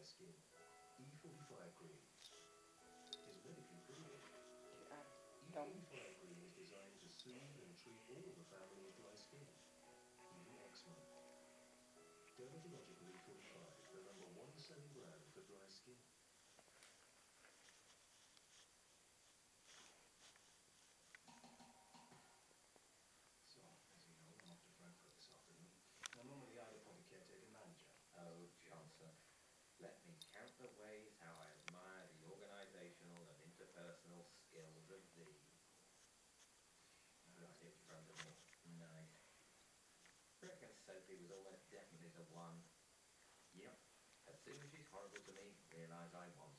skin. E45 Green is medically proven. Don't. E45 Green is designed to soothe and treat all the family of dry skin, even eczema. Dermatological E45, the #1 selling brand for dry skin. So, as you know, I'm off to Frankfurt this afternoon. Now, normally I'm the public caretaker manager. Oh, Johnson, let me count the ways how I admire the organisational and interpersonal skills of thee. Got it in front of me. Nice. Reckon Sophie was almost definitely the one. Yep. As soon as she's horrible to me, realise I want